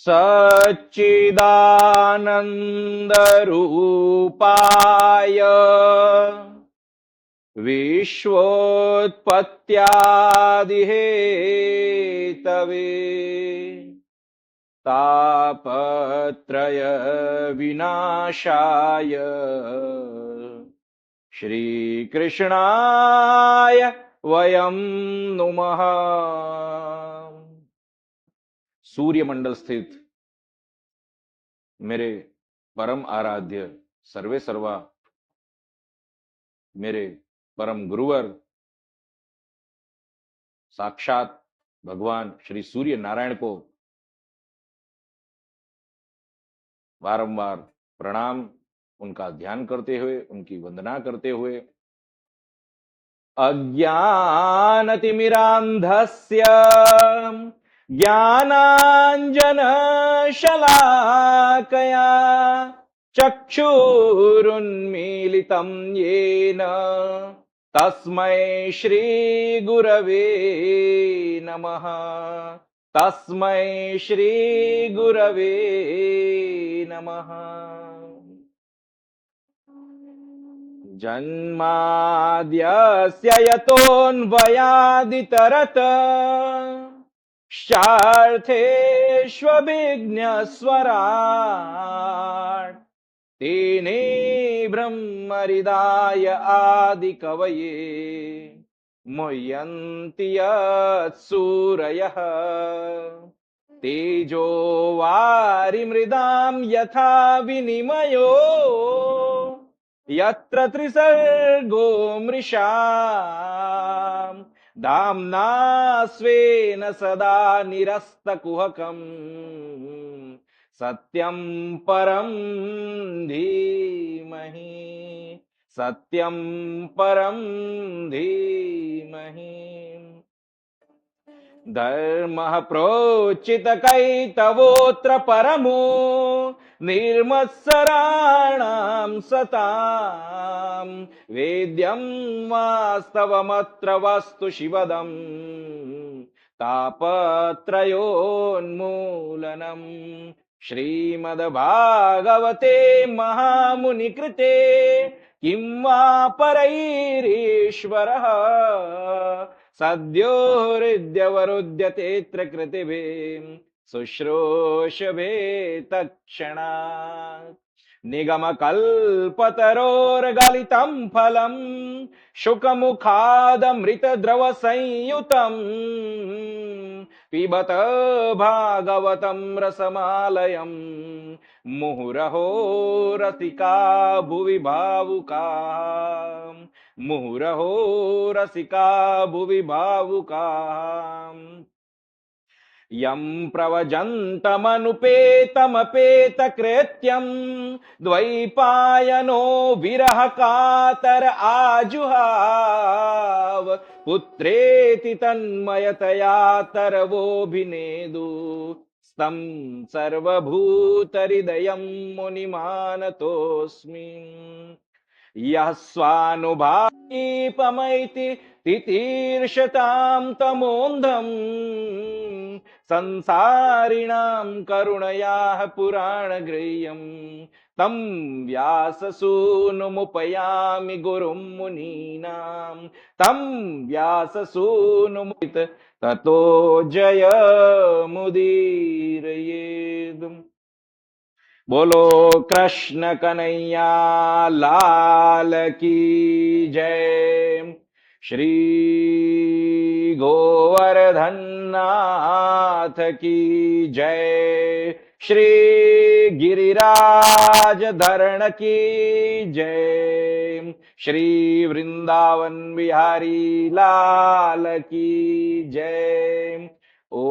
सच्चिदानन्दरूपाय विश्वोत्पत्त्यादिहेतवे तापत्रय विनाशाय श्रीकृष्णाय वयं नुमः। सूर्य मंडल स्थित मेरे परम आराध्य सर्वे सर्वा मेरे परम गुरुवर साक्षात भगवान श्री सूर्य नारायण को बारंबार प्रणाम, उनका ध्यान करते हुए, उनकी वंदना करते हुए अज्ञानतिमिरान्धस्य ज्ञानाञ्जनशलाकया चक्षुरुन्मीलितं येन तस्मै श्रीगुरवे नमः। तस्मै श्रीगुरवे नमः। जन्माद्यस्य यतोऽन्वयादितरत शार्थेष्वभिघ्नस्वराट् तेने ब्रह्महृदाय आदिकवये मुह्यन्ति यत्सूरयः तेजो वारिमृदां यथा विनिमयो यत्र त्रिसर्गो मृषा धाम्ना स्वेन सदा निरस्तकुहकम् सत्यं परं धीमहि। सत्यं परं धीमहि। धर्मः प्रोचितकैतवोऽत्र परमो निर्मत्सराणां सतां वेद्यं वास्तवमत्र वस्तु शिवदं तापत्रयोन्मूलनम्। श्रीमद्भागवते महामुनिकृते किं वा परैरीश्वरः सद्यो हृद्यवरुध्यतेऽत्र कृतिभिः शुश्रूषवे तत्क्षणात्। निगमकल्पतरोर्गलितं फलं शुकमुखादमृतद्रवसंयुतम् पिबत भागवतं रसमालयम् मुहुरहो रसिका भुवि भावुका। मुहुरहो रसिका भुवि भावुका। यं प्रवजन्तमनुपेतमपेतकृत्यं द्वैपायनो विरह कातर आजुहाव पुत्रेति तन्मयतया तरवोऽभिनेदु स्तं सर्वभूतहृदयं मुनिमानतोऽस्मि। यः स्वानुभावीपमैति तितीर्षतां तमोन्धम् संसारिणां करुणयाः पुराणगृह्यं तं व्याससूनुमुपयामि गुरुं मुनीनां। तं व्याससूनुमुपैति ततो जयमुदीरयेत्। बोलो कृष्ण कन्हैया लाल की जय। श्री गोवर्धननाथ की जय। श्री गिरिराज धरण की जय। श्री वृंदावन बिहारी लाल की जय। ओ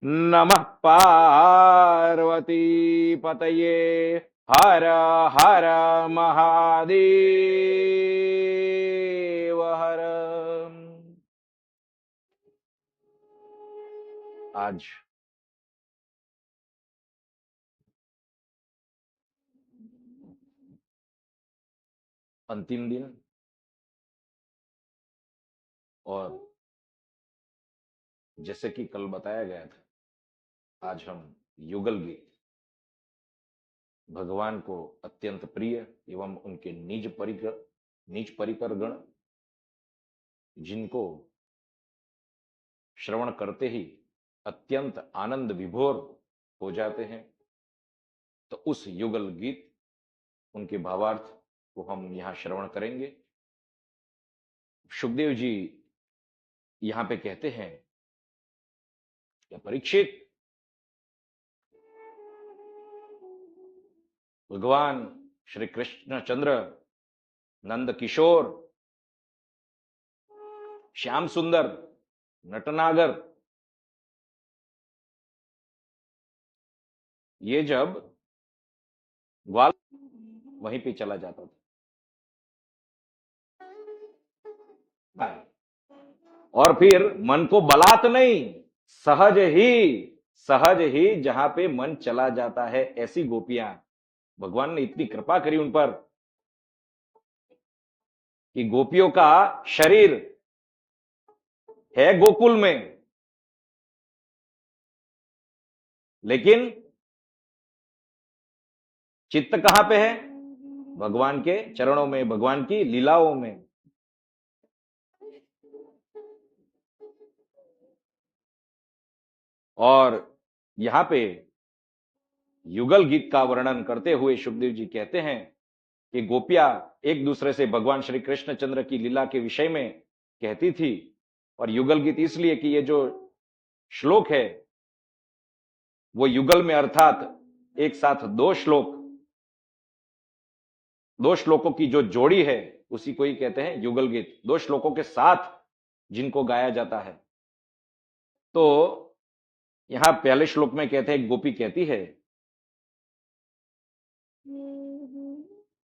नमः पार्वती पतये हर हर महादेव हर। आज अंतिम दिन और जैसे कि कल बताया गया था, आज हम युगल गीत, भगवान को अत्यंत प्रिय एवं उनके निज परिकर गण, जिनको श्रवण करते ही अत्यंत आनंद विभोर हो जाते हैं, तो उस युगल गीत, उनके भावार्थ को हम यहां श्रवण करेंगे। सुखदेव जी यहां पे कहते हैं कि परीक्षित, भगवान श्री कृष्णचंद्र, नंद किशोर, श्याम सुंदर, नटनागर, ये जब ग्वाल वहीं पे चला जाता था, और फिर मन को बलात् नहीं, सहज ही जहां पे मन चला जाता है, ऐसी गोपियां, भगवान ने इतनी कृपा करी उन पर कि गोपियों का शरीर है गोकुल में, लेकिन चित्त कहां पे है? भगवान के चरणों में, भगवान की लीलाओं में। और यहां पे युगल गीत का वर्णन करते हुए सुखदेव जी कहते हैं कि गोपियां एक दूसरे से भगवान श्री कृष्णचंद्र की लीला के विषय में कहती थी। और युगल गीत इसलिए कि ये जो श्लोक है वो युगल में, अर्थात एक साथ दो श्लोकों की जो जोड़ी है उसी को ही कहते हैं युगल गीत, दो श्लोकों के साथ जिनको गाया जाता है। तो यहां पहले श्लोक में कहते हैं, गोपी कहती है,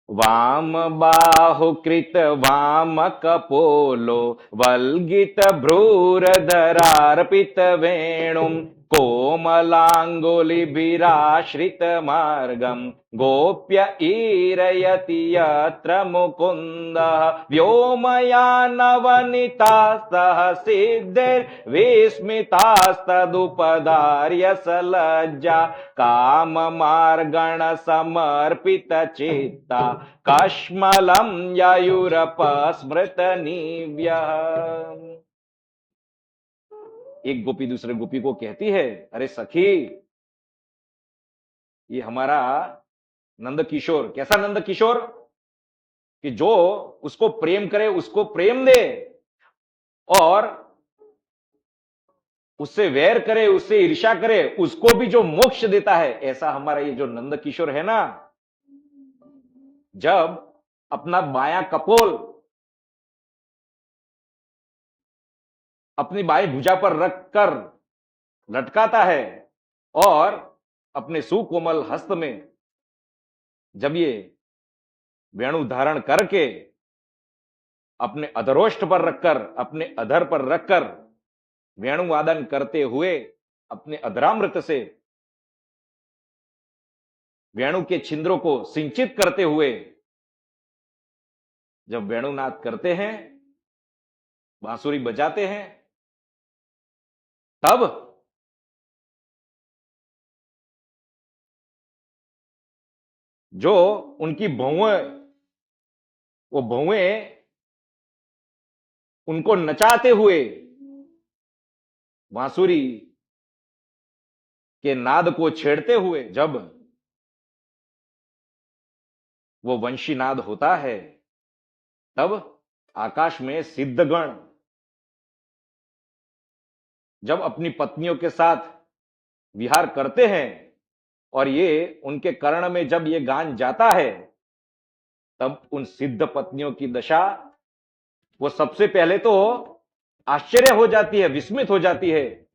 वाम बाहुकृत वाम कपोलो वल्गित भ्रूरधरार्पित वेणुम कोमलांगुलिभिराश्रित मार्गम गोप्य ईरयति यत्र मुकुन्दः व्योमयानवनिता सह सिद्धिर्विस्मितास्तदुपधार्य सलज्जा काम मार्गण समर्पित चित्ता कश्मलं ययुरपस्मृत निव्यः। एक गोपी दूसरे गोपी को कहती है, अरे सखी, ये हमारा नंद किशोर, कैसा नंद किशोर कि जो उसको प्रेम करे उसको प्रेम दे, और उससे वैर करे, उससे ईर्ष्या करे उसको भी जो मोक्ष देता है, ऐसा हमारा ये जो नंद किशोर है ना, जब अपना बायां कपोल अपनी बाएं भुजा पर रखकर लटकाता है और अपने सुकोमल हस्त में जब ये वेणु धारण करके अपने अधरोष्ठ पर रखकर, अपने अधर पर रखकर वेणु वादन करते हुए अपने अधरामृत से वेणु के छिंद्रों को सिंचित करते हुए जब वेणुनाद करते हैं, बांसुरी बजाते हैं, तब जो उनकी भौएं, वो भौएं उनको नचाते हुए बांसुरी के नाद को छेड़ते हुए जब वो वंशी नाद होता है, तब आकाश में सिद्धगण जब अपनी पत्नियों के साथ विहार करते हैं और ये उनके कर्ण में जब ये गान जाता है, तब उन सिद्ध पत्नियों की दशा, वो सबसे पहले तो आश्चर्य हो जाती है, विस्मित हो जाती है,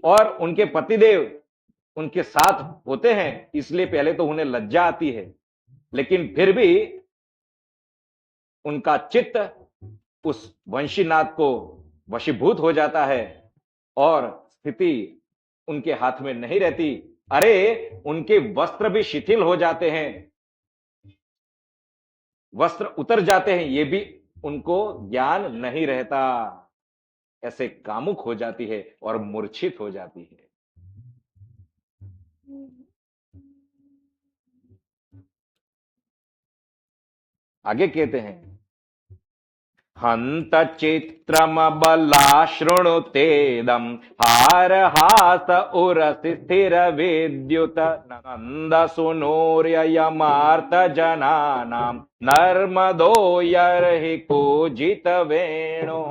और उनके पतिदेव उनके साथ होते हैं इसलिए पहले तो उन्हें लज्जा आती है, लेकिन फिर भी उनका चित्त उस वंशीनाद को वशीभूत हो जाता है और स्थिति उनके हाथ में नहीं रहती। अरे उनके वस्त्र भी शिथिल हो जाते हैं, वस्त्र उतर जाते हैं ये भी उनको ज्ञान नहीं रहता। ऐसे कामुक हो जाती है और मूर्छित हो जाती है। आगे कहते हैं, हंत चित्रमबला शृणुतेदं हारहास उरसि स्थिर विद्युत नंद सुनूर्ययमार्त जनानां नर्मदो यर्हि कूजित वेणु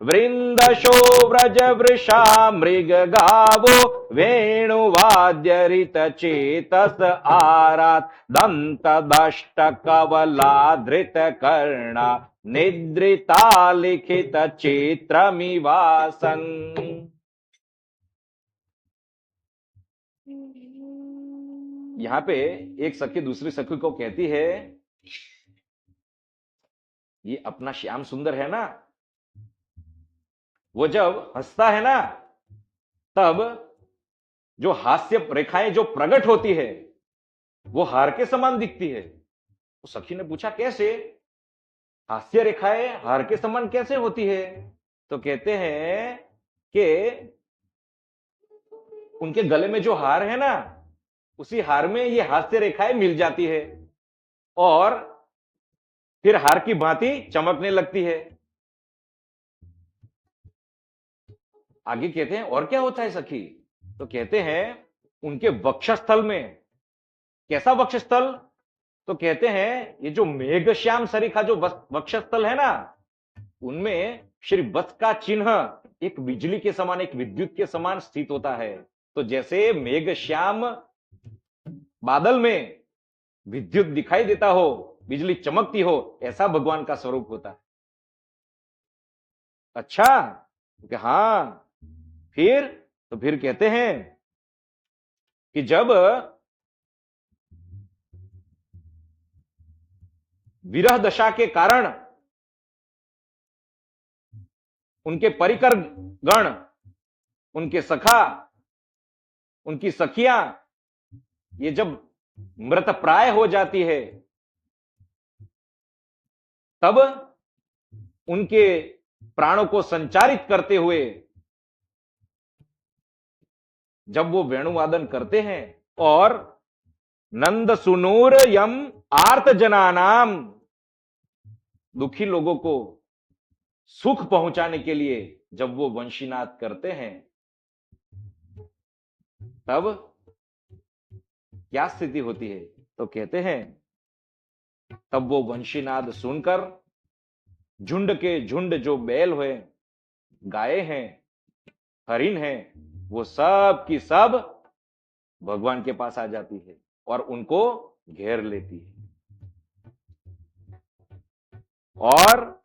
वृंदशो व्रज वृषा मृग गावो वेणुवाद्यरित चेतस आरात दंत दष्ट कवला धृत कर्णा निद्रिता लिखित चित्रमिवासन। यहां पे एक सखी दूसरी सखी को कहती है, ये अपना श्याम सुंदर है ना, वो जब हंसता है ना, तब जो हास्य रेखाएं जो प्रकट होती है वो हार के समान दिखती है। तो सखी ने पूछा, कैसे हास्य रेखाएं हार के समान कैसे होती है? तो कहते हैं कि उनके गले में जो हार है ना, उसी हार में ये हास्य रेखाएं मिल जाती है और फिर हार की भांति चमकने लगती है। आगे कहते हैं, और क्या होता है सखी? तो कहते हैं, उनके वक्षस्थल में, कैसा वक्षस्थल? तो कहते हैं, ये जो मेघश्याम सरीखा जो वक्षस्थल है ना, उनमें श्री वत्स का चिन्ह एक बिजली के समान, एक विद्युत के समान स्थित होता है। तो जैसे मेघश्याम बादल में विद्युत दिखाई देता हो, बिजली चमकती हो, ऐसा भगवान का स्वरूप होता है। अच्छा, कि हाँ, फिर तो फिर कहते हैं कि जब विरह दशा के कारण उनके परिकर गण, उनके सखा, उनकी सखियां, ये जब मृत प्राय हो जाती है, तब उनके प्राणों को संचारित करते हुए जब वो वेणुवादन करते हैं और नंद सुनूर यम आर्त जनानाम, दुखी लोगों को सुख पहुंचाने के लिए जब वो वंशीनाद करते हैं, तब क्या स्थिति होती है? तो कहते हैं, तब वो वंशीनाद सुनकर झुंड के झुंड जो बैल हुए, गाय हैं, हरिण हैं, वो सब की सब भगवान के पास आ जाती है और उनको घेर लेती है। और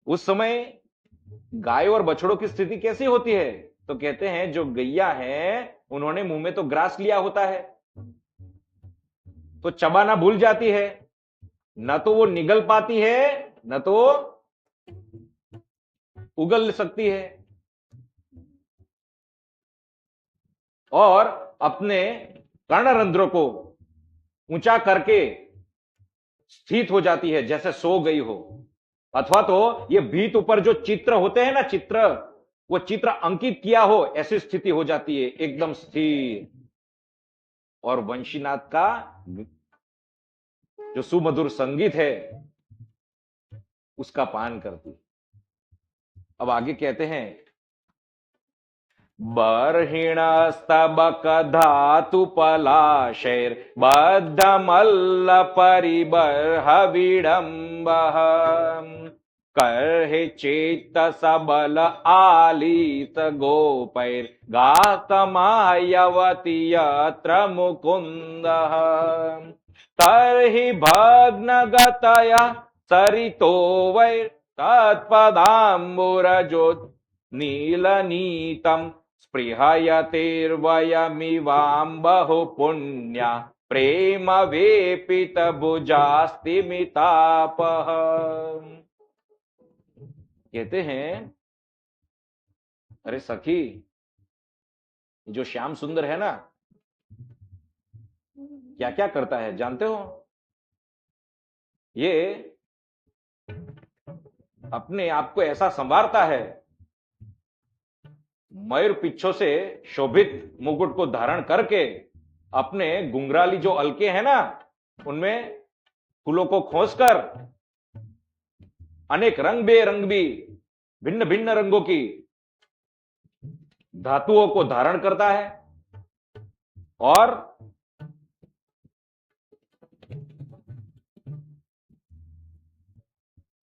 उस समय गाय और बछड़ों की स्थिति कैसी होती है? तो कहते हैं, जो गैया है उन्होंने मुंह में तो ग्रास लिया होता है, तो चबाना भूल जाती है, न तो वो निगल पाती है, न तो उगल सकती है, और अपने कर्णरंध्रों को ऊंचा करके स्थित हो जाती है, जैसे सो गई हो। अथवा तो ये भीत ऊपर जो चित्र होते हैं ना, चित्र, वो चित्र अंकित किया हो, ऐसी स्थिति हो जाती है, एकदम स्थिर, और वंशीनाथ का जो सुमधुर संगीत है उसका पान करती। अब आगे कहते हैं, बर्हिण स्तबक धातु पलाशैर बद्ध मल्ल परिबर्ह विडंबः कर्हि चित्त सबल आलीस गोपैर गातमायवती यत्र मुकुंदः तर्हि भग्नगतया सरितो वैर तत्पदाम्बुरजो नीलनीतं स्पृहयतेर्वयमिवाम्बहु पुण्या प्रेम वेपित भुजास्तिमितापः। कहते हैं, अरे सखी, जो श्याम सुंदर है ना, क्या क्या करता है जानते हो? ये अपने आप को ऐसा संवारता है, मयूर पिच्छों से शोभित मुकुट को धारण करके अपने घुंघराली जो अलके हैं ना, उनमें फूलों को खोसकर अनेक रंग बेरंगी भिन्न भिन्न रंगों की धातुओं को धारण करता है और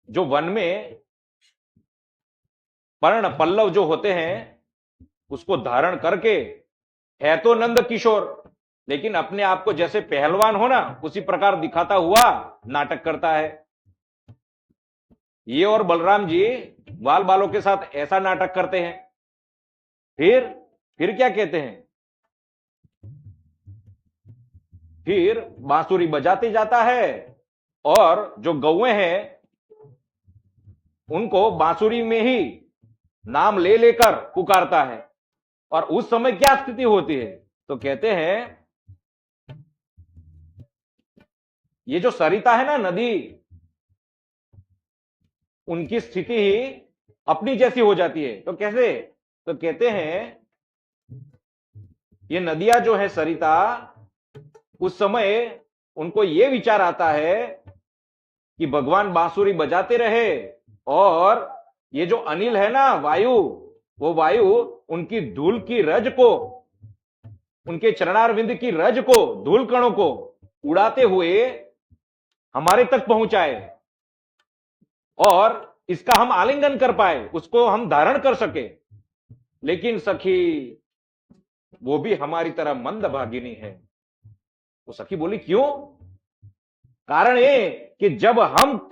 जो वन में पर्ण पल्लव जो होते हैं उसको धारण करके, है तो नंद किशोर लेकिन अपने आप को जैसे पहलवान हो ना उसी प्रकार दिखाता हुआ नाटक करता है। ये और बलराम जी बाल बालों के साथ ऐसा नाटक करते हैं। फिर क्या कहते हैं, फिर बांसुरी बजाते जाता है और जो गौएं हैं उनको बांसुरी में ही नाम ले लेकर पुकारता है। और उस समय क्या स्थिति होती है, तो कहते हैं ये जो सरिता है ना नदी, उनकी स्थिति ही अपनी जैसी हो जाती है। तो कैसे, तो कहते हैं ये नदियां जो है सरिता, उस समय उनको ये विचार आता है कि भगवान बांसुरी बजाते रहे और ये जो अनिल है ना वायु, वो वायु उनकी धूल की रज को, उनके चरणारविंद की रज को, धूल कणों को उड़ाते हुए हमारे तक पहुंचाए और इसका हम आलिंगन कर पाए, उसको हम धारण कर सके। लेकिन सखी वो भी हमारी तरह मंदभागिनी है। तो सखी बोली क्यों? कारण ये कि जब हम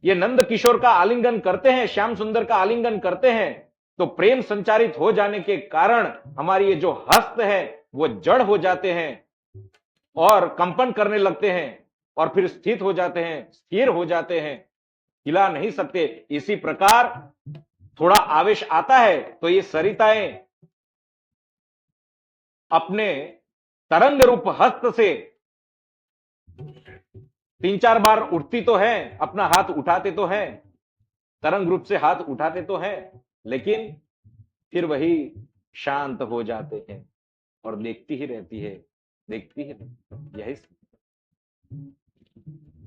ये नंद किशोर का आलिंगन करते हैं, श्याम सुंदर का आलिंगन करते हैं, तो प्रेम संचारित हो जाने के कारण हमारी ये जो हस्त है वो जड़ हो जाते हैं और कंपन करने लगते हैं और फिर स्थित हो जाते हैं, स्थिर हो जाते हैं, हिला नहीं सकते। इसी प्रकार थोड़ा आवेश आता है तो ये सरिताएं अपने तरंग रूप हस्त से 3-4 बार उठती तो है, अपना हाथ उठाते तो है, तरंग रूप से हाथ उठाते तो है, लेकिन फिर वही शांत हो जाते हैं और देखती ही रहती है, देखती ही यही।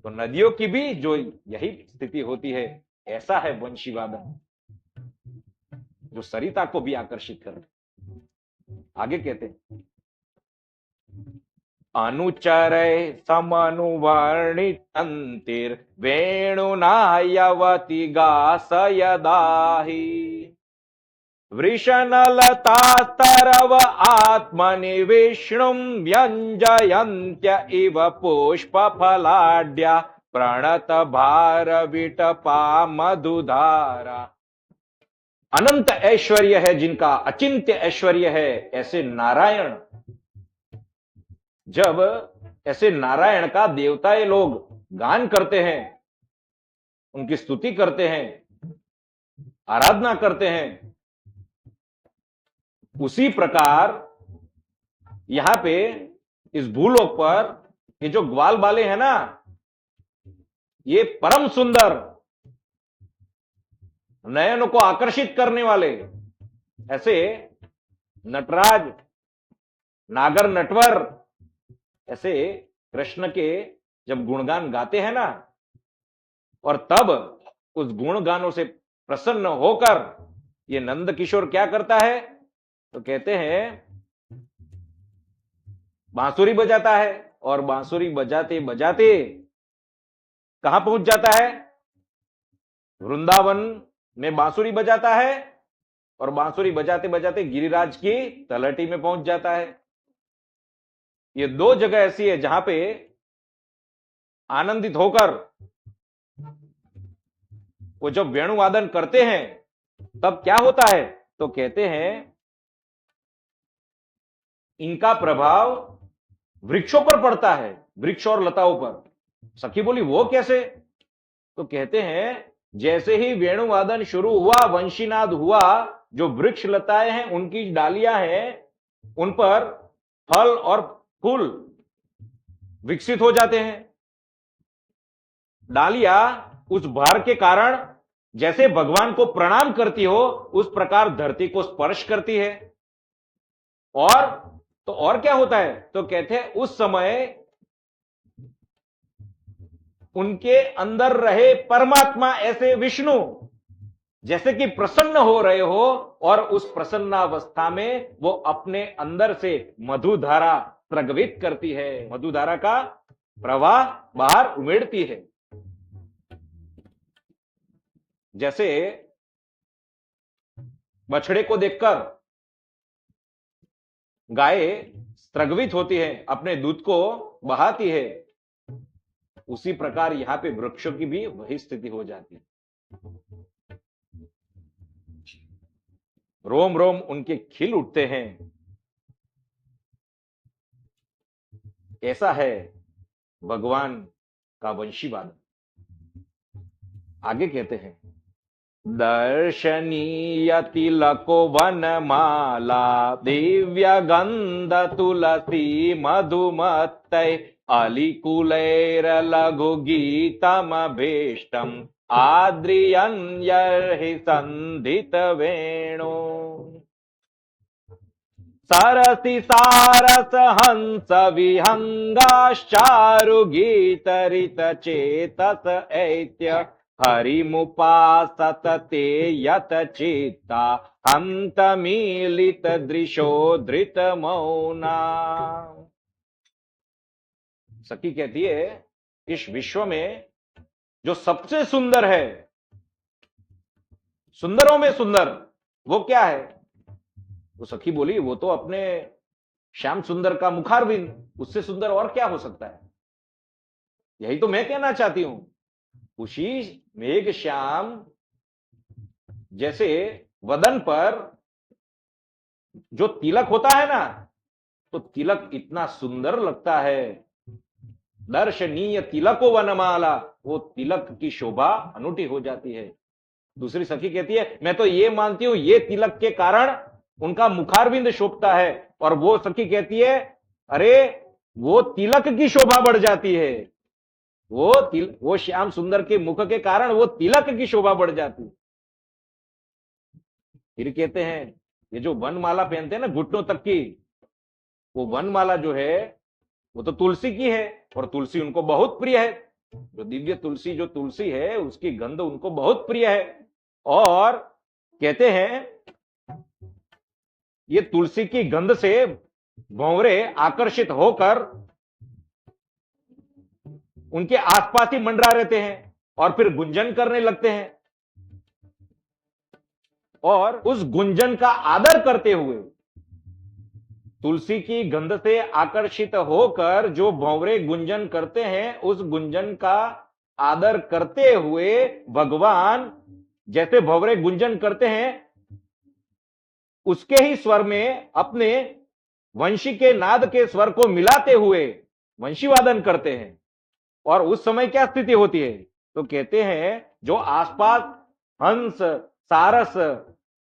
तो नदियों की भी जो यही स्थिति होती है, ऐसा है वंशी वादन जो सरिता को भी आकर्षित कर। आगे कहते हैं अनुचरय समनुवर्णितंतिर वेणुनायवति गासयदाहि वृषणलतास्तरव आत्मनि विष्णुं व्यञ्जयन्त्य इव पुष्पफलाढ्या प्रणत भार विटपा मधुधारा। अनंत ऐश्वर्य है जिनका, अचिंत्य ऐश्वर्य है, ऐसे नारायण, जब ऐसे नारायण का देवताएं लोग गान करते हैं, उनकी स्तुति करते हैं, आराधना करते हैं, उसी प्रकार यहां पे इस भूलोक पर ये जो ग्वाल बाले हैं ना, ये परम सुंदर, नयनों को आकर्षित करने वाले ऐसे नटराज, नागर नटवर, ऐसे कृष्ण के जब गुणगान गाते हैं ना, और तब उस गुणगानों से प्रसन्न होकर ये नंद किशोर क्या करता है, तो कहते हैं बांसुरी बजाता है और बांसुरी बजाते बजाते कहां पहुंच जाता है, वृंदावन में बांसुरी बजाता है और बांसुरी बजाते बजाते गिरिराज की तलहटी में पहुंच जाता है। ये दो जगह ऐसी है जहां पे आनंदित होकर वो जब वेणुवादन करते हैं तब क्या होता है, तो कहते हैं इनका प्रभाव वृक्षों पर पड़ता है, वृक्ष और लताओं पर। सखी बोली वो कैसे, तो कहते हैं जैसे ही वेणुवादन शुरू हुआ, वंशीनाद हुआ, जो वृक्ष लताएं हैं उनकी डालियां हैं, उन पर फल और फूल विकसित हो जाते हैं डालियां उस भार के कारण जैसे भगवान को प्रणाम करती हो, उस प्रकार धरती को स्पर्श करती है। और तो और क्या होता है, तो कहते हैं उस समय उनके अंदर रहे परमात्मा ऐसे विष्णु जैसे कि प्रसन्न हो रहे हो, और उस प्रसन्नावस्था में वो अपने अंदर से मधुधारा प्रज्वलित करती है, मधुधारा का प्रवाह बाहर उमेड़ती है। जैसे बछड़े को देखकर गाय प्रज्वलित होती है, अपने दूध को बहाती है, उसी प्रकार यहां पे वृक्षों की भी वही स्थिति हो जाती है। रोम रोम उनके खिल उठते हैं। ऐसा है भगवान का वंशीवाद। आगे कहते हैं, दर्शनीय तिलको वनमाला दिव्य गंध तुलसी मधुमत्तै अलिकुलैर लघु गीतमभीष्टम् आद्रियन्यर्हि संधित वेणु सरसि सारस हंस विहंगाश्चारु गीतरित चेतस ऐत्य हरिमुपासत ते यत चित्ता हंत मीलित दृशो धृत मौना। सखी कहती है, इस विश्व में जो सबसे सुंदर है, सुंदरों में सुंदर, वो क्या है? वो सखी बोली, वो तो अपने श्याम सुंदर का मुखारविंद, उससे सुंदर और क्या हो सकता है? यही तो मैं कहना चाहती हूं। उसी मेघ श्याम जैसे वदन पर जो तिलक होता है ना, तो तिलक इतना सुंदर लगता है। दर्शनीय तिलको वनमाला, वो तिलक की शोभा अनूठी हो जाती है। दूसरी सखी कहती है, मैं तो ये मानती हूं ये तिलक के कारण उनका मुखारविंद शोभता है। और वो सखी कहती है, अरे वो तिलक की शोभा बढ़ जाती है, वो श्याम सुंदर के मुख के कारण वो तिलक की शोभा बढ़ जाती है। फिर कहते हैं, ये जो वनमाला पहनते हैं ना घुटनों तक की, वो वनमाला जो है वो तो तुलसी की है, और तुलसी उनको बहुत प्रिय है। जो दिव्य तुलसी, जो तुलसी है, उसकी गंध उनको बहुत प्रिय है। और कहते हैं, ये तुलसी की गंध से भंवरे आकर्षित होकर उनके आसपास ही मंडरा रहते हैं और फिर गुंजन करने लगते हैं। और उस गुंजन का आदर करते हुए, तुलसी की गंध से आकर्षित होकर जो भंवरे गुंजन करते हैं, उस गुंजन का आदर करते हुए भगवान जैसे भंवरे गुंजन करते हैं, उसके ही स्वर में अपने वंशी के नाद के स्वर को मिलाते हुए वंशी वादन करते हैं। और उस समय क्या स्थिति होती है, तो कहते हैं जो आसपास हंस, सारस,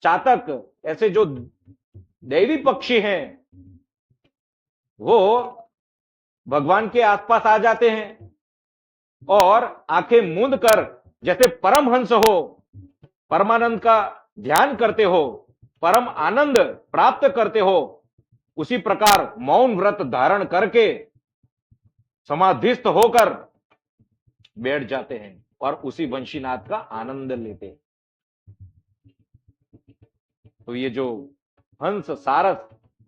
चातक ऐसे जो दैवी पक्षी हैं, वो भगवान के आसपास आ जाते हैं और आंखें मूंद कर जैसे परम हंस हो, परमानंद का ध्यान करते हो, परम आनंद प्राप्त करते हो, उसी प्रकार मौन व्रत धारण करके समाधिस्थ होकर बैठ जाते हैं और उसी वंशीनाथ का आनंद लेते हैं। तो ये जो हंस, सारस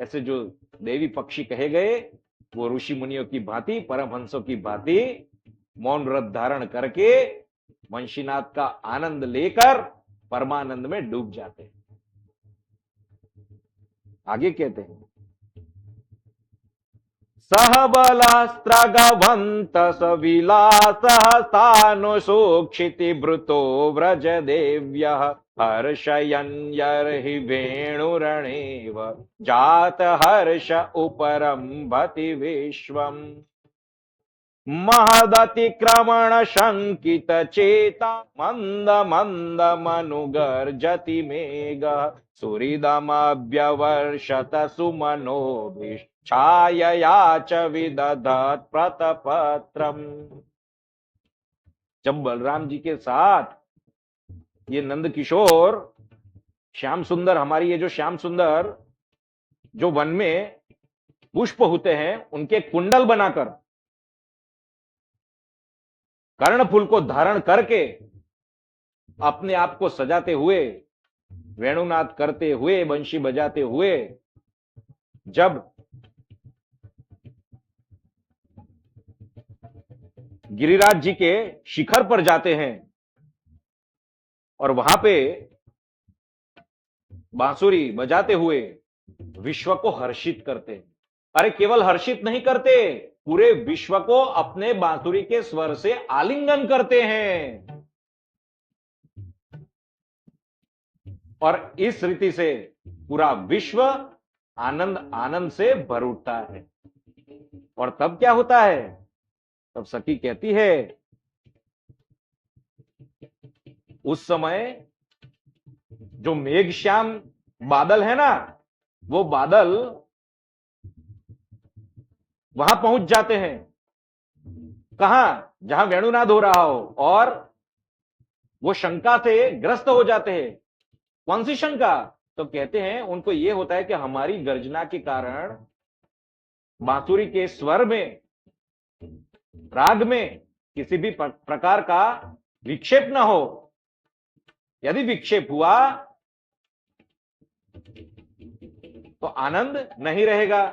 ऐसे जो देवी पक्षी कहे गए, वो ऋषि मुनियों की भांति, परमहंसों की भांति मौन व्रत धारण करके वंशीनाथ का आनंद लेकर परमानंद में डूब जाते हैं। आगे कहते हैं, सहबलास्त्रगवंत सविलासः सानुसूक्षिति भृतो व्रज देव्यः हर्षयन्यर्हि वेणुरणेव जात हर्ष उपरम्भति विश्वम् महदतिक्रमण शंकित चेता मंद मंद मनुगर्जति मेघः सुहृदमभ्यवर्षत सुमनोभिश्छायया च विदधत् प्रतपत्रम्। जब बलराम जी के साथ ये नंद किशोर श्याम सुंदर, हमारी ये जो श्याम सुंदर जो वन में पुष्प होते हैं उनके कुंडल बनाकर कर्णफूल को धारण करके अपने आप को सजाते हुए, वेणुनाद करते हुए, बंशी बजाते हुए जब गिरिराज जी के शिखर पर जाते हैं और वहां पे बांसुरी बजाते हुए विश्व को हर्षित करते हैं। अरे केवल हर्षित नहीं करते, पूरे विश्व को अपने बांसुरी के स्वर से आलिंगन करते हैं। और इस रीति से पूरा विश्व आनंद आनंद से भर उठता है। और तब क्या होता है? तब सखी कहती है उस समय जो मेघश्याम बादल है ना, वो बादल वहां पहुंच जाते हैं। कहां? जहां वेणुनाद हो रहा हो, और वो शंका से ग्रस्त हो जाते हैं। कौन सी शंका? तो कहते हैं उनको ये होता है कि हमारी गर्जना के कारण बांसुरी के स्वर में, राग में किसी भी प्रकार का विक्षेप ना हो। यदि विक्षेप हुआ तो आनंद नहीं रहेगा।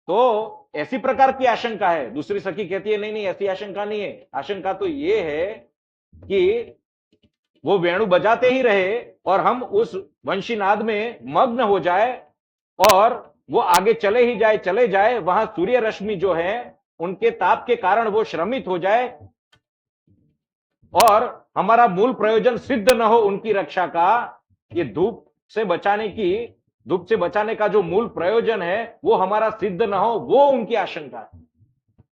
तो ऐसी प्रकार की आशंका है। दूसरी सखी कहती है नहीं नहीं, ऐसी आशंका नहीं है। आशंका तो यह है कि वो वेणु बजाते ही रहे और हम उस वंशीनाद में मग्न हो जाए और वो आगे चले जाए, वहां सूर्य रश्मि जो है उनके ताप के कारण वो श्रमित हो जाए और हमारा मूल प्रयोजन सिद्ध न हो उनकी रक्षा का। ये धूप से बचाने का जो मूल प्रयोजन है वो हमारा सिद्ध न हो, वो उनकी आशंका है।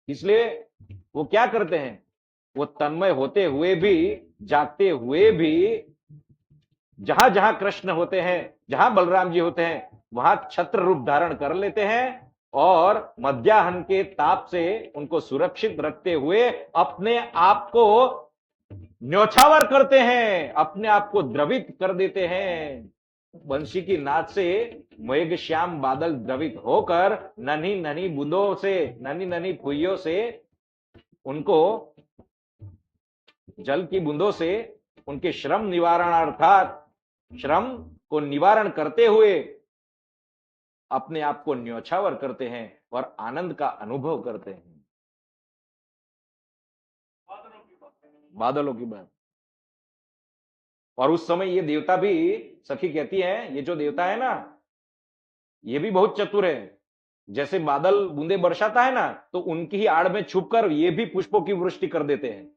इसलिए वो क्या करते हैं? वो तन्मय होते हुए भी, जागते हुए भी, जहां जहां कृष्ण होते हैं, जहां बलराम जी होते हैं, वहां छत्र रूप धारण कर लेते हैं और मध्याह्न के ताप से उनको सुरक्षित रखते हुए अपने आप को न्योछावर करते हैं, अपने आप को द्रवित कर देते हैं। बंशी की नाद से मेघ श्याम बादल द्रवित होकर नन्ही नन्ही बूंदों से, नन्ही नन्ही फुइयों से, उनको जल की बूंदों से उनके श्रम निवारण अर्थात श्रम को निवारण करते हुए अपने आप को न्योछावर करते हैं और आनंद का अनुभव करते हैं। बादलों की बात। और उस समय ये देवता भी, सखी कहती है, ये जो देवता है ना, ये भी बहुत चतुर है। जैसे बादल बूंदे बरसाता है ना, तो उनकी ही आड़ में छुपकर ये भी पुष्पों की वृष्टि कर देते हैं।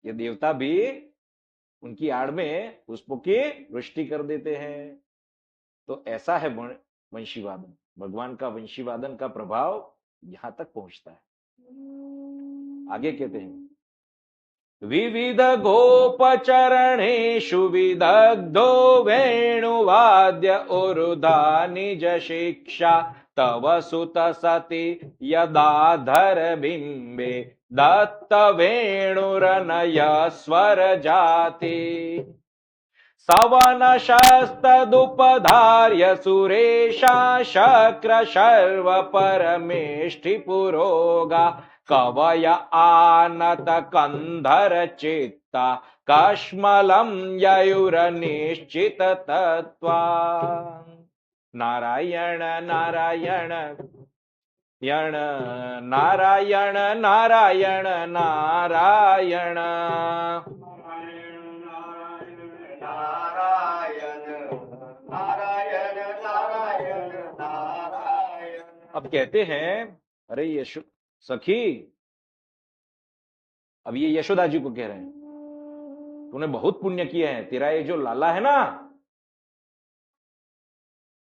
ये देवता भी उनकी आड़ में पुष्पों की वृष्टि कर देते हैं। तो ऐसा है वंशीवादन। भगवान का वंशीवादन का प्रभाव यहां तक पहुंचता है। आगे कहते हैं विविध गोपचरणेषु विदग्धो वेणुवाद्य उरुधा निज शिक्षा तव सुत सति यदाधर बिंबे दत्त वेणुरनय स्वर जाति सवन शस्तदुपधार्य सुरेशा शक्र शर्व परमेष्ठि पुरोगा कवय आनत कंधर चित्ता कश्मलम ययुरनिश्चित तत्वा नारायण नारायण यण नारायण नारायण नारायण अब कहते हैं अरे यशो सखी, अब ये यशोदा जी को कह रहे हैं तूने बहुत पुण्य किया है, तेरा ये जो लाला है ना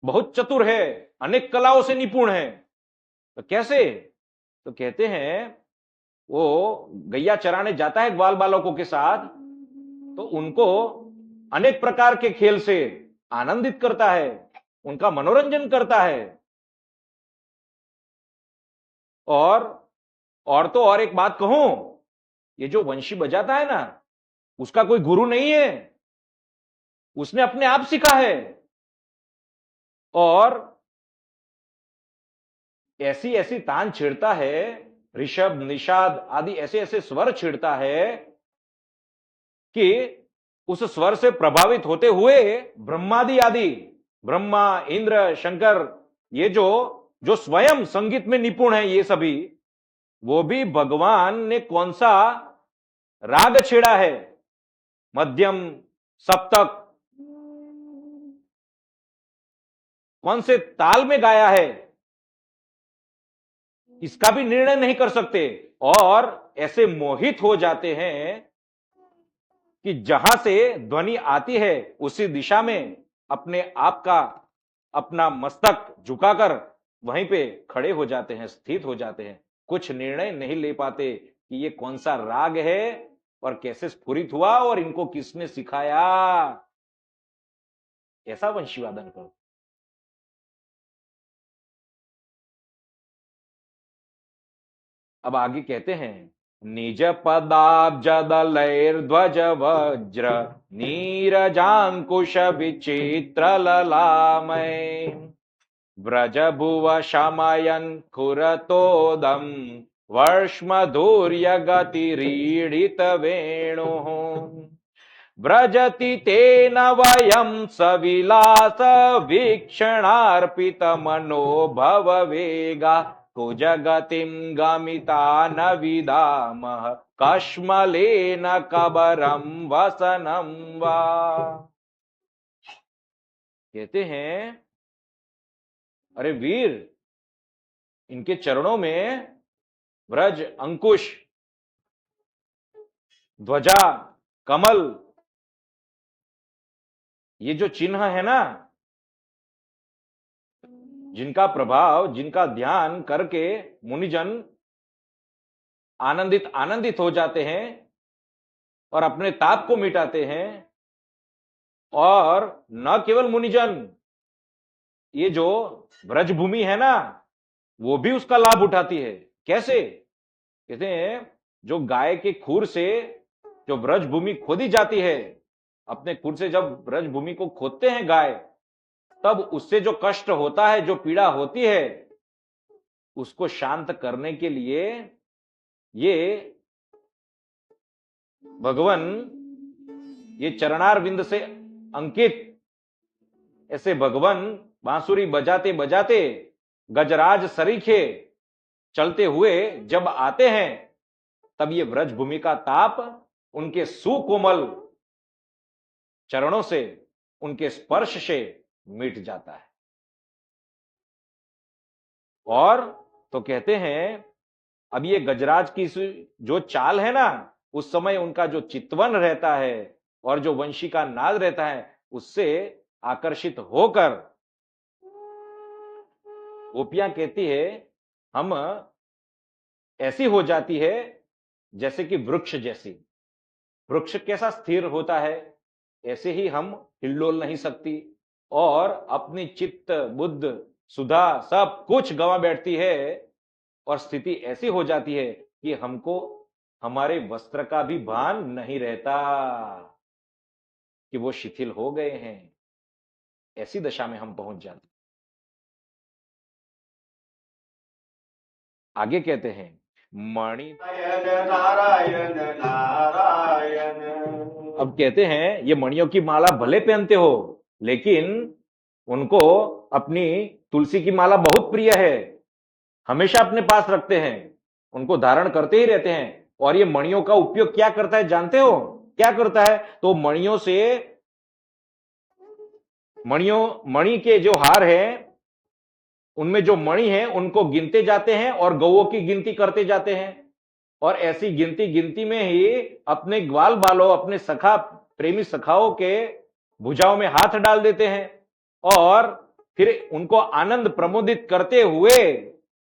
बहुत चतुर है, अनेक कलाओं से निपुण है। तो कैसे? तो कहते हैं वो गैया चराने जाता है ग्वाल बालकों के साथ, तो उनको अनेक प्रकार के खेल से आनंदित करता है, उनका मनोरंजन करता है। और और तो और एक बात कहूं, ये जो वंशी बजाता है ना, उसका कोई गुरु नहीं है, उसने अपने आप सीखा है। और ऐसी ऐसी तान छेड़ता है, ऋषभ निषाद आदि ऐसे ऐसे स्वर छेड़ता है कि उस स्वर से प्रभावित होते हुए ब्रह्मादि आदि, ब्रह्मा इंद्र शंकर, ये जो जो स्वयं संगीत में निपुण है, ये सभी, वो भी भगवान ने कौन सा राग छेड़ा है, मध्यम, सप्तक, कौन से ताल में गाया है, इसका भी निर्णय नहीं कर सकते। और ऐसे मोहित हो जाते हैं कि जहां से ध्वनि आती है उसी दिशा में अपने आप का, अपना मस्तक झुकाकर वहीं पे खड़े हो जाते हैं, स्थित हो जाते हैं। कुछ निर्णय नहीं ले पाते कि ये कौन सा राग है और कैसे स्फुरित हुआ और इनको किसने सिखाया। ऐसा वंशीवादन करो। अब आगे कहते हैं, निज पदाब्ज दलैर्ध्वज वज्र नीरजांकुश विचित्र ललामय व्रज भुव शमयन खुरतोदम वर्ष्मधुर्य गतिरीडित वेणु व्रजति तेन वयं सविलास वीक्षणार्पित मनोभव वेगा कुजगतिं गमिता न विदामः कश्मलेन कबरं वसनं वा। कहते हैं, अरे वीर, इनके चरणों में व्रज, अंकुश, ध्वजा, कमल, ये जो चिन्ह है ना, जिनका प्रभाव, जिनका ध्यान करके मुनिजन आनंदित आनंदित हो जाते हैं और अपने ताप को मिटाते हैं। और न केवल मुनिजन, ये जो ब्रजभूमि है ना, वो भी उसका लाभ उठाती है। कैसे? कहते हैं, जो गाय के खुर से जो ब्रजभूमि खोदी जाती है, अपने खुर से जब ब्रजभूमि को खोदते हैं गाय, तब उससे जो कष्ट होता है, जो पीड़ा होती है, उसको शांत करने के लिए ये भगवान, ये चरणारविंद से अंकित ऐसे भगवान बांसुरी बजाते बजाते गजराज सरीखे चलते हुए जब आते हैं, तब ये ब्रजभूमि का ताप उनके सुकोमल चरणों से, उनके स्पर्श से मिट जाता है। और तो कहते हैं, अब ये गजराज की जो चाल है ना, उस समय उनका जो चितवन रहता है और जो वंशी का नाद रहता है, उससे आकर्षित होकर गोपियां कहती है, हम ऐसी हो जाती है जैसे कि वृक्ष जैसी। वृक्ष कैसा स्थिर होता है, ऐसे ही हम हिलडोल नहीं सकती और अपनी चित्त बुद्ध सुधा सब कुछ गंवा बैठती है और स्थिति ऐसी हो जाती है कि हमको हमारे वस्त्र का भी भान नहीं रहता कि वो शिथिल हो गए हैं। ऐसी दशा में हम पहुंच जाते। आगे कहते हैं, मणि नारायण नारायण। अब कहते हैं, ये मणियों की माला भले पहनते हो, लेकिन उनको अपनी तुलसी की माला बहुत प्रिय है, हमेशा अपने पास रखते हैं, उनको धारण करते ही रहते हैं। और ये मणियों का उपयोग क्या करता है जानते हो? क्या करता है? तो मणियों से, मणि के जो हार है, उनमें जो मणि है उनको गिनते जाते हैं और गौओं की गिनती करते जाते हैं। और ऐसी गिनती गिनती में ही अपने ग्वाल बालों, अपने सखा प्रेमी सखाओं के भुजाओं में हाथ डाल देते हैं और फिर उनको आनंद प्रमोदित करते हुए,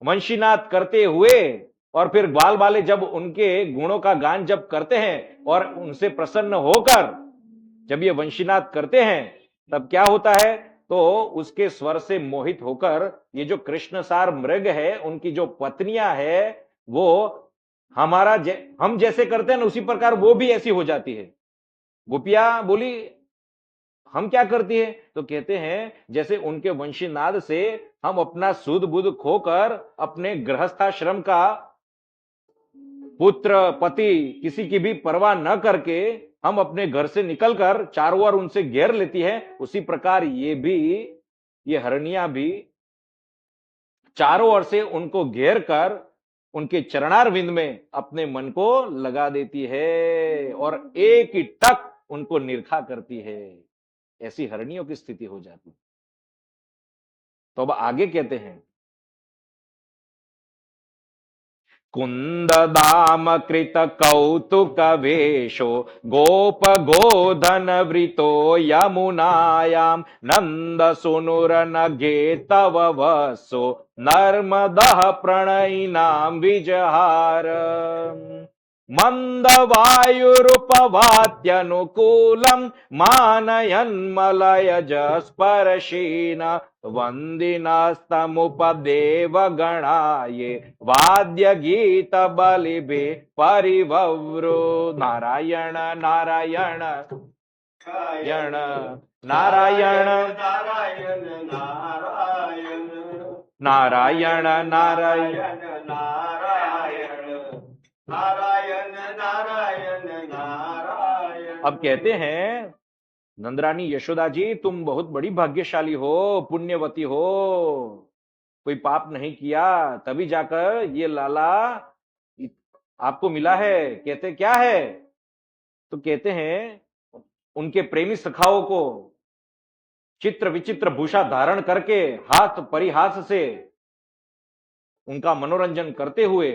वंशीनाद करते हुए, और फिर ग्वाल बाले जब उनके गुणों का गान जब करते हैं और उनसे प्रसन्न होकर जब ये वंशीनाद करते हैं, तब क्या होता है? तो उसके स्वर से मोहित होकर ये जो कृष्णसार मृग है, उनकी जो पत्नियां है, वो हम जैसे करते हैं ना उसी प्रकार वो भी ऐसी हो जाती है। गोपियां बोली हम क्या करती है? तो कहते हैं जैसे उनके वंशीनाद से हम अपना सुध बुध खोकर अपने गृहस्थाश्रम का पुत्र पति किसी की भी परवाह न करके हम अपने घर से निकलकर चारों ओर उनसे घेर लेती है, उसी प्रकार ये हरणियां भी चारों ओर से उनको घेर कर उनके चरणारविंद में अपने मन को लगा देती है और एक ही टक उनको निरखा करती है। ऐसी हरणियों की स्थिति हो जाती है। तो अब आगे कहते हैं, कुंददाम कृत कौतुक वेशो गोप गोधन वृतो यमुनायाम नंद सुनुरनगे तव वसो नर्मदः प्रणयिनाम विजहार मंदवायुरुपवात्यनुकूलम मानयन्मलयज स्पर्शेन वन्दिनस्तमुपदेव गणाये वाद्य गीत बलिभि परिवव्रो नारायण नारायण नारायण नारायण नारायण नारायण नारायण नारायण नारायण। अब कहते हैं नंदरानी यशोदा जी तुम बहुत बड़ी भाग्यशाली हो, पुण्यवती हो, कोई पाप नहीं किया तभी जाकर ये लाला आपको मिला है। कहते क्या है? तो कहते हैं उनके प्रेमी सखाओं को चित्र विचित्र भूषा धारण करके हाथ परिहास से उनका मनोरंजन करते हुए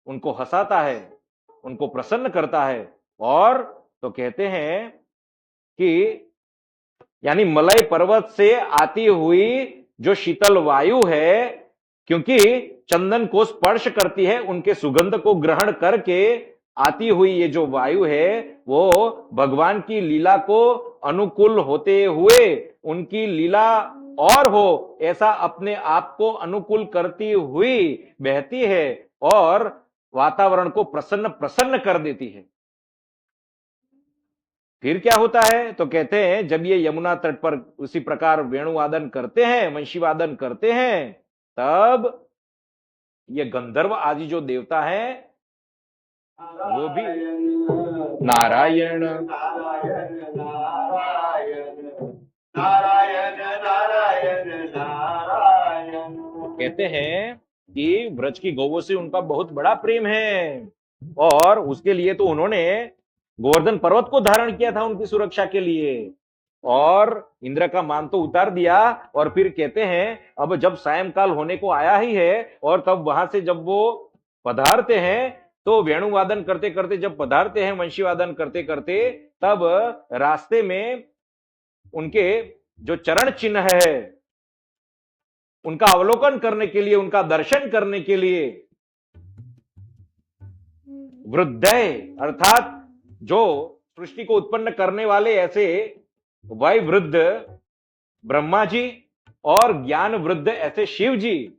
उनको हंसाता है, उनको प्रसन्न करता है। और तो कहते हैं कि यानी मलय पर्वत से आती हुई जो शीतल वायु है, क्योंकि चंदन को स्पर्श करती है, उनके सुगंध को ग्रहण करके आती हुई ये जो वायु है वो भगवान की लीला को अनुकूल होते हुए उनकी लीला और हो ऐसा अपने आप को अनुकूल करती हुई बहती है और वातावरण को प्रसन्न प्रसन्न कर देती है। फिर क्या होता है? तो कहते हैं जब ये यमुना तट पर उसी प्रकार वेणुवादन करते हैं, वंशी वादन करते हैं, तब ये गंधर्व आदि जो देवता हैं वो भी नारायण नारायण नारायण नारायण नारायण नारायण कहते हैं कि ब्रज की गौओं से उनका बहुत बड़ा प्रेम है और उसके लिए तो उन्होंने गोवर्धन पर्वत को धारण किया था उनकी सुरक्षा के लिए और इंद्र का मान तो उतार दिया। और फिर कहते हैं अब जब सायंकाल होने को आया ही है और तब वहां से जब वो पधारते हैं तो वेणुवादन करते करते जब पधारते हैं, वंशी वादन करते करते, तब रास्ते में उनके जो चरण चिन्ह है उनका अवलोकन करने के लिए, उनका दर्शन करने के लिए वृद्धय अर्थात जो सृष्टि को उत्पन्न करने वाले ऐसे वय वृद्ध ब्रह्मा जी और ज्ञान वृद्ध ऐसे शिव जी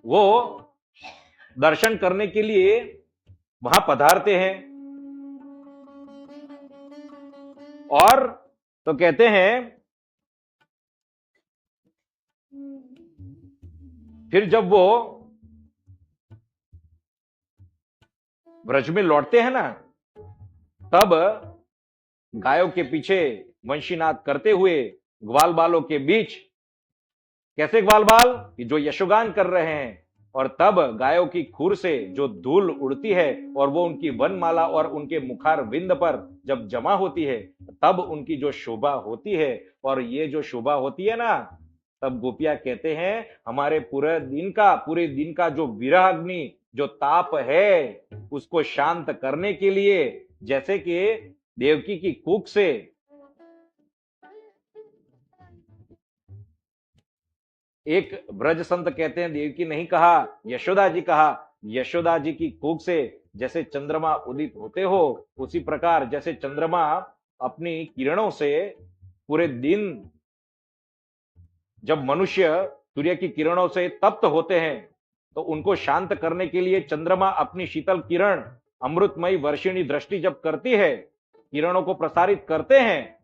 वो दर्शन करने के लिए वहां पधारते हैं। और तो कहते हैं फिर जब वो ब्रज में लौटते हैं ना, तब गायों के पीछे वंशीनाद करते हुए ग्वाल बालों के बीच, कैसे ग्वाल बाल कि जो यशोगान कर रहे हैं, और तब गायों की खुर से जो धूल उड़ती है और वो उनकी वनमाला और उनके मुखार विंद पर जब जमा होती है तब उनकी जो शोभा होती है, और ये जो शोभा होती है ना, तब गोपियां कहते हैं हमारे पूरे दिन का जो विरह अग्नि जो ताप है उसको शांत करने के लिए जैसे कि देवकी की कूख से एक ब्रज संत कहते हैं, देवकी नहीं कहा, यशोदा जी कहा, यशोदा जी की कूख से जैसे चंद्रमा उदित होते हो उसी प्रकार जैसे चंद्रमा अपनी किरणों से पूरे दिन जब मनुष्य सूर्य की किरणों से तप्त होते हैं तो उनको शांत करने के लिए चंद्रमा अपनी शीतल किरण अमृतमयी वर्षिणी दृष्टि जब करती है, किरणों को प्रसारित करते हैं,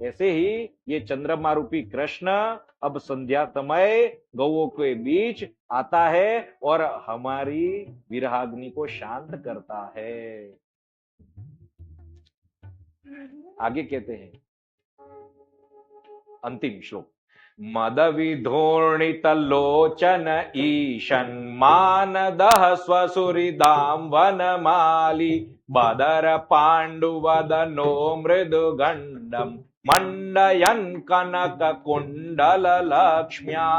ऐसे ही ये चंद्रमा रूपी कृष्ण अब संध्या समय गौओं के बीच आता है और हमारी विरहाग्नि को शांत करता है। आगे कहते हैं अंतिम श्लोक, मद विधूर्णित लोचन ईशन मानदः स्वसुहृदां वनमाली बदर पाण्डुवदनो मृदुगण्डम् मंडयन् कनक कुंडल लक्ष्म्या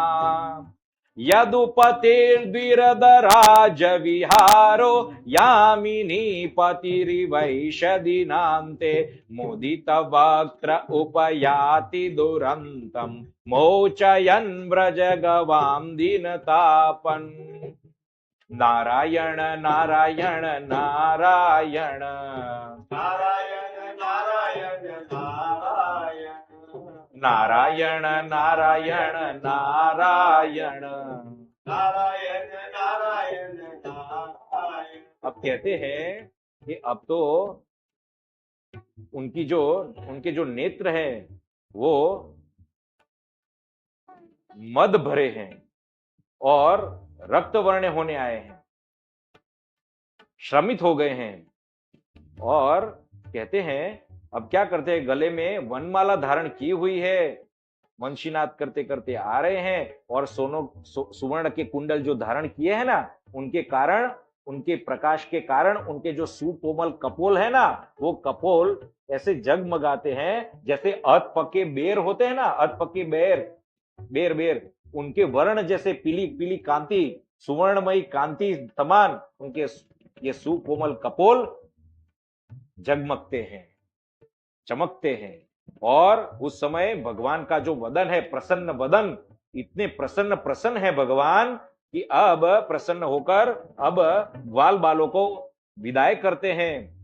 यदुपतिर्द्विरदराज विहारो यामिनी पतिरिवैषदिनान्ते मुदित वक्त्र उपयाति दुरन्तम् मोचयन् व्रज गवां दीनतापन्। नारायण नारायण नारायण नारायण नारायण नारायण नारायण नारायण नारायण नारायण नारायण। अब कहते हैं कि अब तो उनके जो नेत्र हैं वो मद भरे हैं और रक्त वर्ण होने आए हैं, श्रमित हो गए हैं। और कहते हैं अब क्या करते हैं, गले में वनमाला धारण की हुई है, वंशीनाद करते करते आ रहे हैं और सुवर्ण के कुंडल जो धारण किए हैं ना, उनके कारण, उनके प्रकाश के कारण उनके जो सुकोमल कपोल है ना, वो कपोल ऐसे जगमगाते हैं जैसे अध पके बेर होते हैं ना, अध पके बेर उनके वर्ण जैसे पीली पीली कांति, सुवर्णमयी कांति समान उनके ये सुकोमल कपोल जगमगते हैं, चमकते हैं। और उस समय भगवान का जो वदन है, प्रसन्न वदन, इतने प्रसन्न है भगवान कि अब प्रसन्न होकर अब ग्वाल बालों को विदाई करते हैं,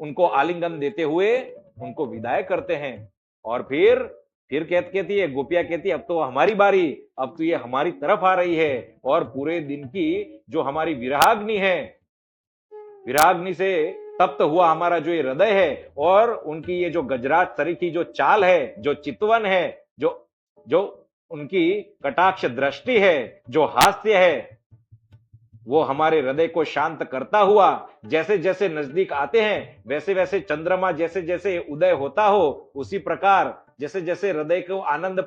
उनको आलिंगन देते हुए उनको विदाई करते हैं। और फिर कहती है गोपिया, कहती है अब तो हमारी बारी, अब तो ये हमारी तरफ आ रही है और पूरे दिन की जो हमारी विरहाग्नि है, विरहाग्नि से तप्त हुआ हमारा जो ये हृदय है और उनकी ये जो गजराज सरीखी जो चाल है, जो चितवन है, जो उनकी कटाक्ष दृष्टि है, जो हास्य है, वो हमारे हृदय को शांत करता हुआ जैसे जैसे नजदीक आते हैं, वैसे वैसे चंद्रमा जैसे जैसे उदय होता हो, उसी प्रकार जैसे जैसे हृदय को आनंद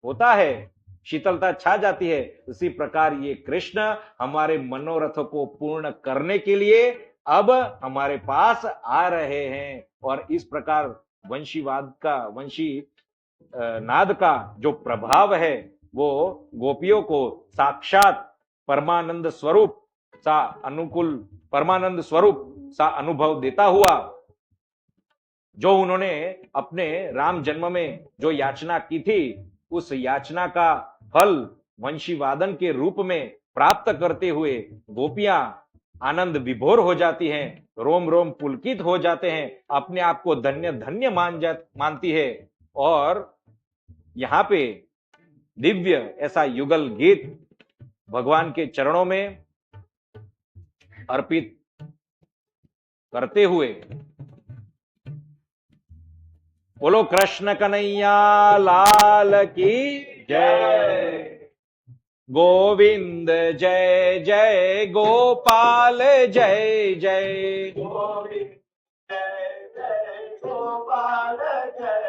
होता है, शीतलता छा जाती है, उसी प्रकार ये कृष्ण हमारे मनोरथों को पूर्ण करने के लिए अब हमारे पास आ रहे हैं। और इस प्रकार वंशीवाद का, वंशी नाद का जो प्रभाव है वो गोपियों को साक्षात परमानंद स्वरूप सा अनुकूल, परमानंद स्वरूप सा अनुभव देता हुआ, जो उन्होंने अपने राम जन्म में जो याचना की थी, उस याचना का फल वंशीवादन के रूप में प्राप्त करते हुए गोपियां आनंद विभोर हो जाती हैं, रोम रोम पुलकित हो जाते हैं, अपने आप को धन्य धन्य मानती है। और यहां पे दिव्य ऐसा युगल गीत भगवान के चरणों में अर्पित करते हुए, बोलो कृष्ण कन्हैया लाल की जय, गोविंद जय जय, गोपाल जय जय, गोविंद जय जय, गोपाल जय जय,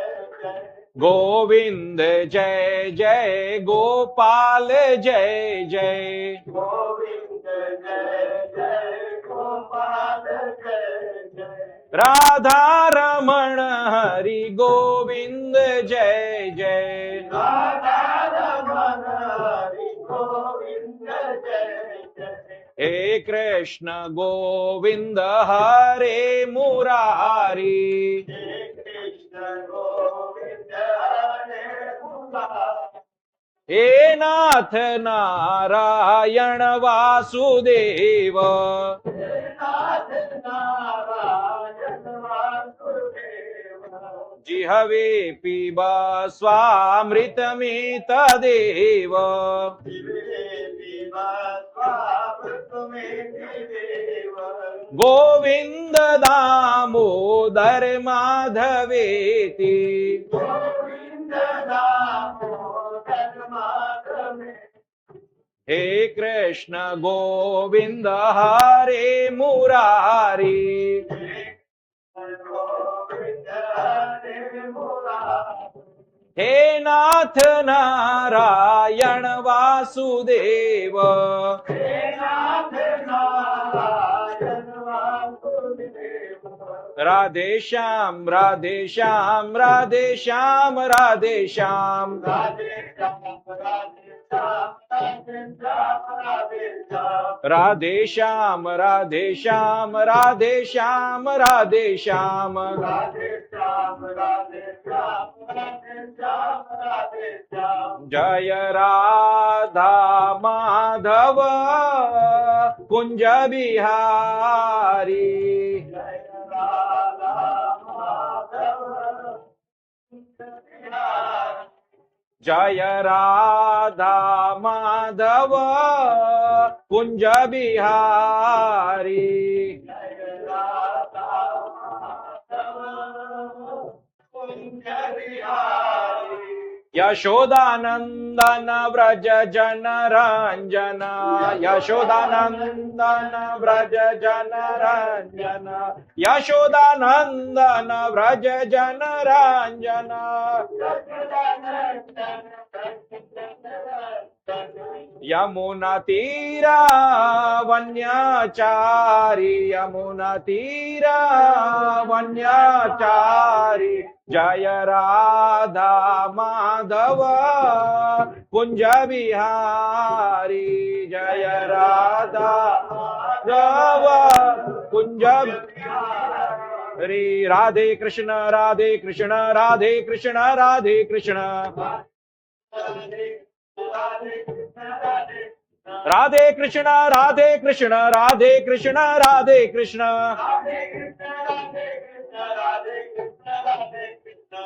गोविंद जय जय, गोपाल जय जय, गोविंद जय जय, गोपाल जय जय, राधा रमण हरि गोविंद जय जय, राधा रमण हरि गोविंद जय जय, हे कृष्ण गोविंद हरे मुरारी, हे कृष्ण गोविंद हरे मुरारी, हे नाथ नारायण वासुदेव, हे नाथ नारायण वासुदेव, जिहवे पिबा स्वामृतमित देव, जिहवे गोविंद दामोदर माधवेति हे कृष्ण गोविंद हरे मुरारी हे नाथ नारायण वासुदेव राधे श्याम राधे श्याम राधे श्याम राधे श्याम राधे श्याम राधे श्याम राधे श्याम राधे श्याम जय राधा माधव कुंज बिहारी जय राधा माधव कुंज बिहारी यशोदानंदन व्रज जन रंजन यशोदानंदन व्रज जन रंजन यशोदानंदन व्रज जन रंजन यमुना तीरा वन्यचारी यमुना तीरा वन्यचारी जय राधा माधव कुंज बिहारी जय राधा माधव कुंज बिहारी राधे कृष्ण राधे कृष्ण राधे कृष्ण राधे कृष्ण राधे कृष्ण राधे कृष्ण राधे कृष्ण राधे कृष्ण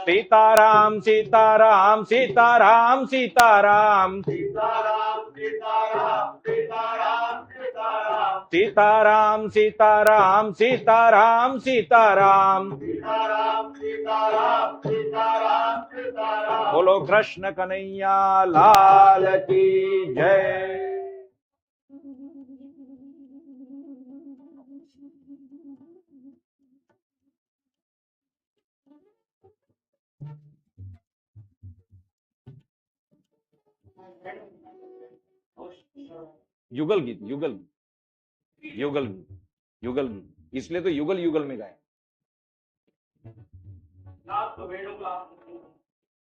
सीताराम सीताराम सीताराम सीताराम सीताराम सीताराम सीताराम सीताराम बोलो कृष्ण कन्हैया लाल की जय। युगल गीत युगल युगल युगल गीत इसलिए तो युगल युगल में गाए।